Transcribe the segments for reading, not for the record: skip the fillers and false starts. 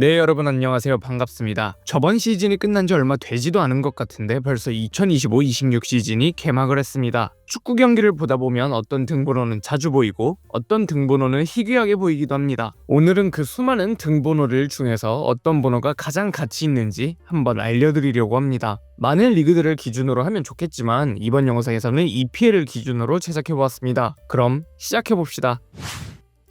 네, 여러분 안녕하세요. 반갑습니다. 저번 시즌이 끝난 지 얼마 되지도 않은 것 같은데 벌써 2025-26 시즌이 개막을 했습니다. 축구 경기를 보다 보면 어떤 등번호는 자주 보이고 어떤 등번호는 희귀하게 보이기도 합니다. 오늘은 그 수많은 등번호들 중에서 어떤 번호가 가장 가치 있는지 한번 알려드리려고 합니다. 많은 리그들을 기준으로 하면 좋겠지만 이번 영상에서는 EPL을 기준으로 제작해보았습니다. 그럼 시작해봅시다.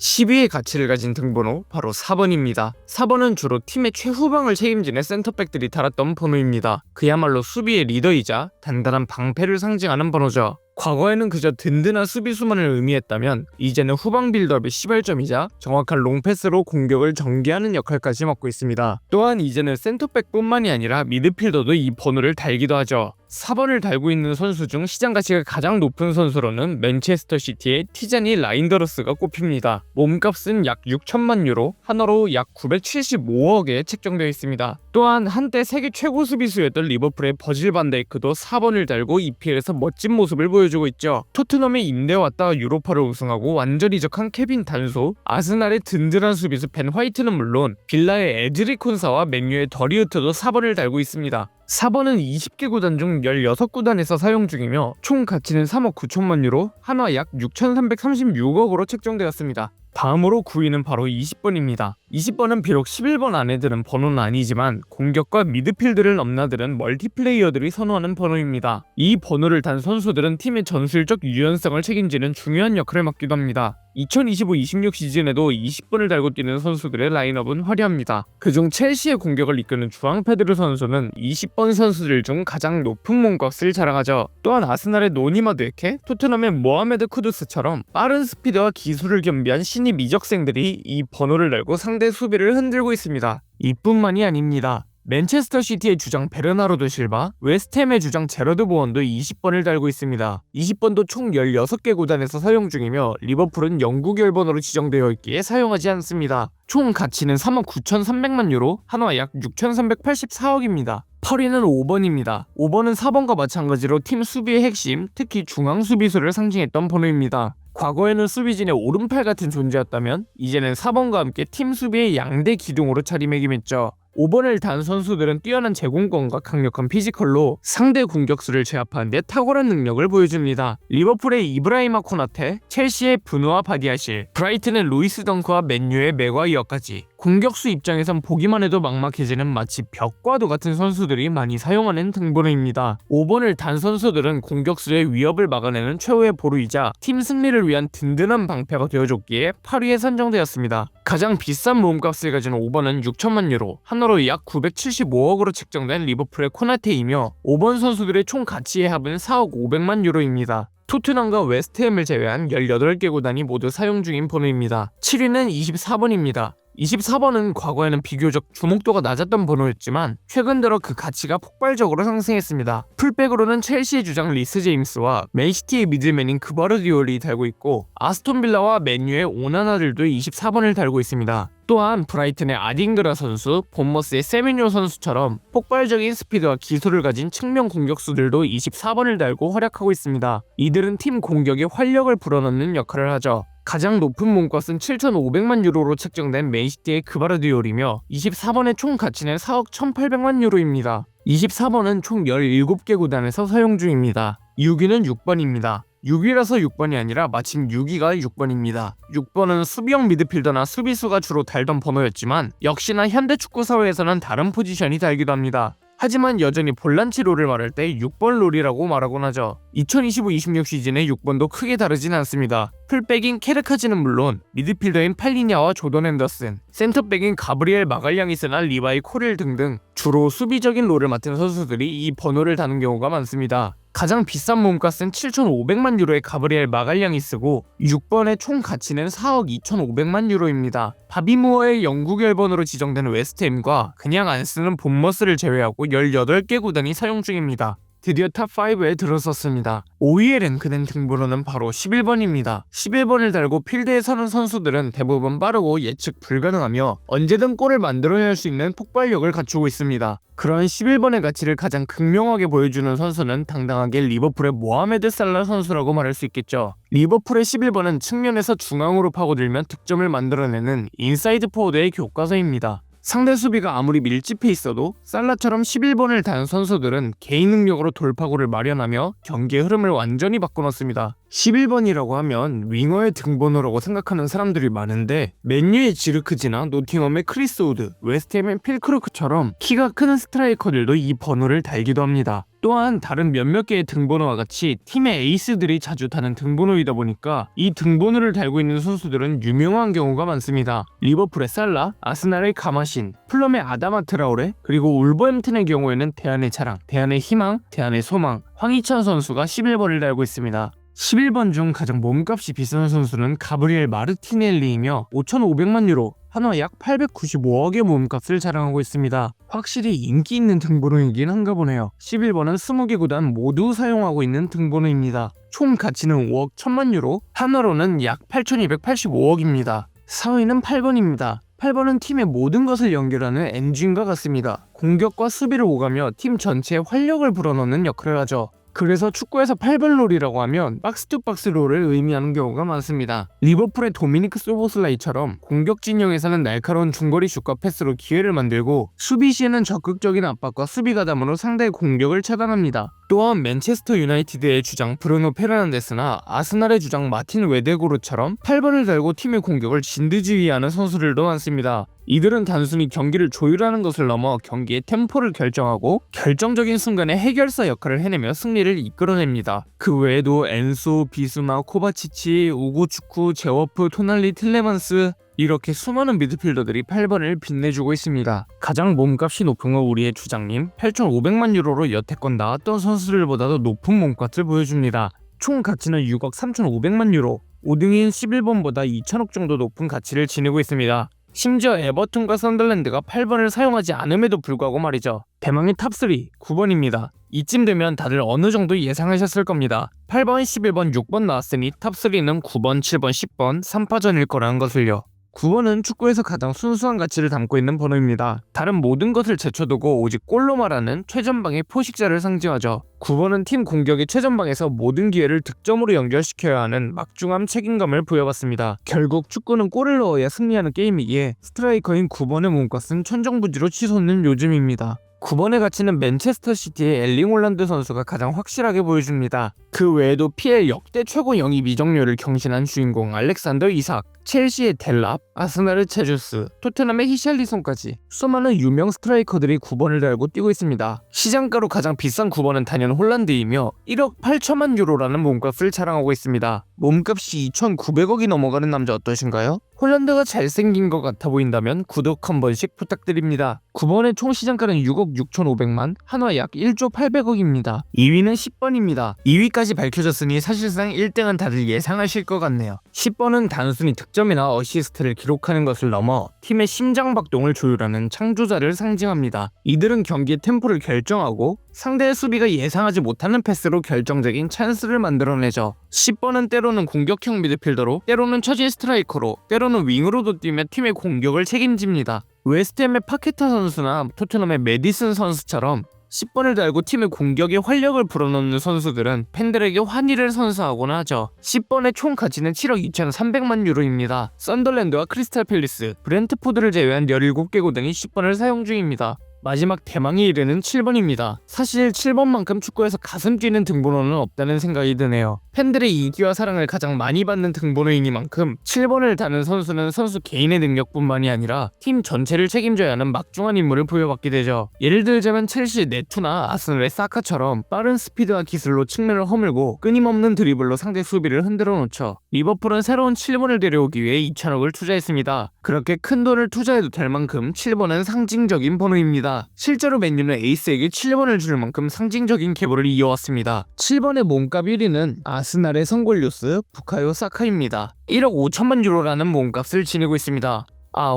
10위의 가치를 가진 등번호 바로 4번입니다. 4번은 주로 팀의 최후방을 책임지는 센터백들이 달았던 번호입니다. 그야말로 수비의 리더이자 단단한 방패를 상징하는 번호죠. 과거에는 그저 든든한 수비수만을 의미했다면 이제는 후방 빌드업의 시발점이자 정확한 롱패스로 공격을 전개하는 역할까지 맡고 있습니다. 또한 이제는 센터백뿐만이 아니라 미드필더도 이 번호를 달기도 하죠. 4번을 달고 있는 선수 중 시장 가치가 가장 높은 선수로는 맨체스터 시티의 티자니 라인더러스가 꼽힙니다. 몸값은 약 6천만 유로, 한화로 약 975억에 책정되어 있습니다. 또한 한때 세계 최고 수비수였던 리버풀의 버질 반 다이크도 4번을 달고 EPL에서 멋진 모습을 보여주고 있죠. 토트넘에 임대 왔다가 유로파를 우승하고 완전 이적한 케빈 단소, 아스날의 든든한 수비수 벤 화이트는 물론 빌라의 에즈리 콘사와 맨유의 더리우트도 4번을 달고 있습니다. 4번은 20개 구단 중 16구단에서 사용 중이며 총 가치는 3억 9천만 유로, 한화 약 6,336억으로 책정되었습니다. 다음으로 9위는 바로 20번입니다. 20번은 비록 11번 안에 드는 번호는 아니지만 공격과 미드필드를 넘나드는 멀티플레이어들이 선호하는 번호입니다. 이 번호를 단 선수들은 팀의 전술적 유연성을 책임지는 중요한 역할을 맡기도 합니다. 2025-26 시즌에도 20번을 달고 뛰는 선수들의 라인업은 화려합니다. 그중 첼시의 공격을 이끄는 주앙 페드르 선수는 20번 선수들 중 가장 높은 몸값을 자랑하죠. 또한 아스날의 노니 마두에케, 토트넘의 모하메드 쿠두스처럼 빠른 스피드와 기술을 겸비한 신입 이적생들이 이 번호를 달고 상대 수비를 흔들고 있습니다. 이뿐만이 아닙니다. 맨체스터 시티의 주장 베르나르도 실바, 웨스트햄의 주장 제러드 보원도 20번을 달고 있습니다. 20번도 총 16개 구단에서 사용 중이며 리버풀은 영국 열번으로 지정되어 있기에 사용하지 않습니다. 총 가치는 3억 9,300만 유로, 한화 약 6,384억입니다. 8위는 5번입니다. 5번은 4번과 마찬가지로 팀 수비의 핵심, 특히 중앙 수비수를 상징했던 번호입니다. 과거에는 수비진의 오른팔 같은 존재였다면 이제는 4번과 함께 팀 수비의 양대 기둥으로 자리매김했죠. 5번을 단 선수들은 뛰어난 제공권과 강력한 피지컬로 상대 공격수를 제압하는 데 탁월한 능력을 보여줍니다. 리버풀의 이브라이마 코나테, 첼시의 브누아 바디아실, 브라이튼의 루이스 덩크와 맨유의 맥과이어까지 공격수 입장에선 보기만 해도 막막해지는 마치 벽과도 같은 선수들이 많이 사용하는 등번호입니다. 5번을 단 선수들은 공격수의 위협을 막아내는 최후의 보루이자 팀 승리를 위한 든든한 방패가 되어줬기에 8위에 선정되었습니다. 가장 비싼 몸값을 가진 5번은 6천만 유로, 한화로 약 975억으로 책정된 리버풀의 코나테이며 5번 선수들의 총 가치의 합은 4억 500만 유로입니다. 토트넘과 웨스트햄을 제외한 18개 구단이 모두 사용 중인 번호입니다. 7위는 24번입니다. 24번은 과거에는 비교적 주목도가 낮았던 번호였지만 최근 들어 그 가치가 폭발적으로 상승했습니다. 풀백으로는 첼시의 주장 리스 제임스와 맨시티의 미들맨인 그바르디올이 달고 있고 아스톤빌라와 맨유의 오나나들도 24번을 달고 있습니다. 또한 브라이튼의 아딩그라 선수, 본머스의 세메뇨 선수처럼 폭발적인 스피드와 기술을 가진 측면 공격수들도 24번을 달고 활약하고 있습니다. 이들은 팀 공격에 활력을 불어넣는 역할을 하죠. 가장 높은 몸값은 7,500만 유로로 책정된 맨시티의 그바르디올이며 24번의 총 가치는 4억 1,800만 유로입니다. 24번은 총 17개 구단에서 사용 중입니다. 6위는 6번입니다. 6위라서 6번이 아니라 마침 6위가 6번입니다. 6번은 수비형 미드필더나 수비수가 주로 달던 번호였지만 역시나 현대 축구 사회에서는 다른 포지션이 달기도 합니다. 하지만 여전히 볼란치 롤을 말할 때 6번 롤이라고 말하곤 하죠. 2025-26 시즌에 6번도 크게 다르진 않습니다. 풀백인 케르카즈는 물론 미드필더인 팔리냐와 조던 핸더슨, 센터백인 가브리엘 마갈량이스나 리바이 코렐 등등 주로 수비적인 롤을 맡은 선수들이 이 번호를 다는 경우가 많습니다. 가장 비싼 몸값은 7,500만 유로의 가브리엘 마갈량이스고 6번의 총 가치는 4억 2,500만 유로입니다. 바비무어의 영국 열번으로 지정된 웨스트햄과 그냥 안 쓰는 본머스를 제외하고 18개 구단이 사용 중입니다. 드디어 탑5에 들어섰습니다. 5위에 랭크된 등번호는 바로 11번입니다. 11번을 달고 필드에 서는 선수들은 대부분 빠르고 예측 불가능하며 언제든 골을 만들어낼 수 있는 폭발력을 갖추고 있습니다. 그런 11번의 가치를 가장 극명하게 보여주는 선수는 당당하게 리버풀의 모하메드 살라 선수라고 말할 수 있겠죠. 리버풀의 11번은 측면에서 중앙으로 파고들면 득점을 만들어내는 인사이드 포워드의 교과서입니다. 상대 수비가 아무리 밀집해 있어도 살라처럼 11번을 단 선수들은 개인 능력으로 돌파구를 마련하며 경기의 흐름을 완전히 바꿔놓습니다. 11번이라고 하면 윙어의 등번호라고 생각하는 사람들이 많은데 맨유의 지르크지나 노팅엄의 크리스 우드, 웨스트햄의 필크루크처럼 키가 큰 스트라이커들도 이 번호를 달기도 합니다. 또한 다른 몇몇 개의 등번호와 같이 팀의 에이스들이 자주 타는 등번호이다 보니까 이 등번호를 달고 있는 선수들은 유명한 경우가 많습니다. 리버풀의 살라, 아스날의 가마신, 풀럼의 아다마 트라오레, 그리고 울버햄튼의 경우에는 대안의 자랑, 대안의 희망, 대안의 소망, 황희찬 선수가 11번을 달고 있습니다. 11번 중 가장 몸값이 비싼 선수는 가브리엘 마르티넬리이며 5,500만 유로, 한화 약 895억의 몸값을 자랑하고 있습니다. 확실히 인기 있는 등번호이긴 한가 보네요. 11번은 20개 구단 모두 사용하고 있는 등번호입니다. 총 가치는 5억 1천만 유로, 한화로는 약 8,285억입니다. 4위는 8번입니다. 8번은 팀의 모든 것을 연결하는 엔진과 같습니다. 공격과 수비를 오가며 팀 전체에 활력을 불어넣는 역할을 하죠. 그래서 축구에서 8번 롤이라고 하면 박스투박스 롤을 의미하는 경우가 많습니다. 리버풀의 도미니크 소보슬라이처럼 공격 진영에서는 날카로운 중거리 슛과 패스로 기회를 만들고 수비 시에는 적극적인 압박과 수비 가담으로 상대의 공격을 차단합니다. 또한 맨체스터 유나이티드의 주장 브루노 페르난데스나 아스날의 주장 마틴 웨데고르처럼 8번을 달고 팀의 공격을 진두지휘하는 선수들도 많습니다. 이들은 단순히 경기를 조율하는 것을 넘어 경기의 템포를 결정하고 결정적인 순간에 해결사 역할을 해내며 승리를 이끌어냅니다. 그 외에도 엔소, 비수마, 코바치치, 우고추쿠, 제워프, 토날리, 틸레만스 이렇게 수많은 미드필더들이 8번을 빛내주고 있습니다. 가장 몸값이 높은 건 우리의 주장님 8,500만 유로로 여태껏 나왔던 선수들보다도 높은 몸값을 보여줍니다. 총 가치는 6억 3,500만 유로, 5등인 11번보다 2천억 정도 높은 가치를 지니고 있습니다. 심지어 에버튼과 선덜랜드가 8번을 사용하지 않음에도 불구하고 말이죠. 대망의 탑3 9번입니다. 이쯤 되면 다들 어느 정도 예상하셨을 겁니다. 8번, 11번, 6번 나왔으니 탑3는 9번, 7번, 10번 3파전일 거라는 것을요. 9번은 축구에서 가장 순수한 가치를 담고 있는 번호입니다. 다른 모든 것을 제쳐두고 오직 골로 말하는 최전방의 포식자를 상징하죠. 9번은 팀 공격의 최전방에서 모든 기회를 득점으로 연결시켜야 하는 막중한 책임감을 부여받습니다. 결국 축구는 골을 넣어야 승리하는 게임이기에 스트라이커인 9번의 몸값은 천정부지로 치솟는 요즘입니다. 9번의 가치는 맨체스터 시티의 엘링 홀란드 선수가 가장 확실하게 보여줍니다. 그 외에도 PL 역대 최고 영입 이적료를 경신한 주인공 알렉산더 이삭, 첼시의 델랍, 아스날의 체주스, 토트넘의 히샬리송까지 수많은 유명 스트라이커들이 9번을 달고 뛰고 있습니다. 시장가로 가장 비싼 9번은 단연 홀란드이며 1억 8천만 유로라는 몸값을 자랑하고 있습니다. 몸값이 2,900억이 넘어가는 남자 어떠신가요? 홀란드가 잘생긴 것 같아 보인다면 구독 한 번씩 부탁드립니다. 9번의 총 시장가는 6억 6,500만, 한화 약 1조 800억입니다. 2위는 10번입니다. 2위까지 밝혀졌으니 사실상 1등은 다들 예상하실 것 같네요. 10번은 단순히 득점이나 어시스트를 기록하는 것을 넘어 팀의 심장박동을 조율하는 창조자를 상징합니다. 이들은 경기의 템포를 결정하고 상대의 수비가 예상하지 못하는 패스로 결정적인 찬스를 만들어내죠. 10번은 때로는 공격형 미드필더로, 때로는 처진 스트라이커로, 때로는 윙으로도 뛰며 팀의 공격을 책임집니다. 웨스트햄의 파케타 선수나 토트넘의 메디슨 선수처럼 10번을 달고 팀의 공격에 활력을 불어넣는 선수들은 팬들에게 환희를 선사하곤 하죠. 10번의 총 가치는 7억 2,300만 유로입니다. 썬덜랜드와 크리스탈 팰리스, 브렌트포드를 제외한 17개 구단이 10번을 사용 중입니다. 마지막 대망의 1위는 7번입니다. 사실 7번만큼 축구에서 가슴 뛰는 등번호는 없다는 생각이 드네요. 팬들의 인기와 사랑을 가장 많이 받는 등번호이니만큼 7번을 다는 선수는 선수 개인의 능력뿐만이 아니라 팀 전체를 책임져야 하는 막중한 임무를 부여받게 되죠. 예를 들자면 첼시 네투나 아스널의 사카처럼 빠른 스피드와 기술로 측면을 허물고 끊임없는 드리블로 상대 수비를 흔들어 놓죠. 리버풀은 새로운 7번을 데려오기 위해 2천억을 투자했습니다. 그렇게 큰 돈을 투자해도 될 만큼 7번은 상징적인 번호입니다. 실제로 맨유는 에이스에게 7번을 줄 만큼 상징적인 계보를 이어왔습니다. 7번의 몸값 1위는 아스날의 성골뉴스 부카요 사카입니다. 1억 5천만 유로라는 몸값을 지니고 있습니다.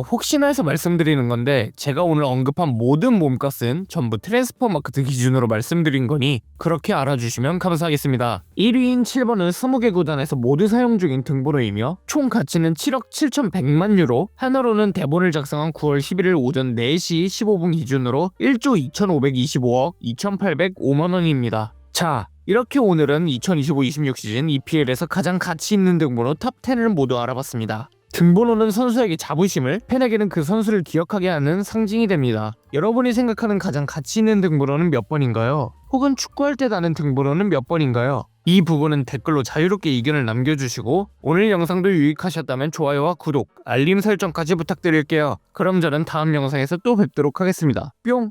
혹시나 해서 말씀드리는 건데 제가 오늘 언급한 모든 몸값은 전부 트랜스퍼마크트 기준으로 말씀드린 거니 그렇게 알아주시면 감사하겠습니다. 1위인 7번은 20개 구단에서 모두 사용 중인 등번호이며 총 가치는 7억 7,100만 유로, 한화로는 대본을 작성한 9월 11일 오전 4시 15분 기준으로 1조 2,525억 2,805만 원입니다. 자, 이렇게 오늘은 2025-26 시즌 EPL에서 가장 가치 있는 등번호 탑10을 모두 알아봤습니다. 등번호는 선수에게 자부심을, 팬에게는 그 선수를 기억하게 하는 상징이 됩니다. 여러분이 생각하는 가장 가치 있는 등번호는 몇 번인가요? 혹은 축구할 때 다는 등번호는 몇 번인가요? 이 부분은 댓글로 자유롭게 의견을 남겨주시고 오늘 영상도 유익하셨다면 좋아요와 구독, 알림 설정까지 부탁드릴게요. 그럼 저는 다음 영상에서 또 뵙도록 하겠습니다. 뿅!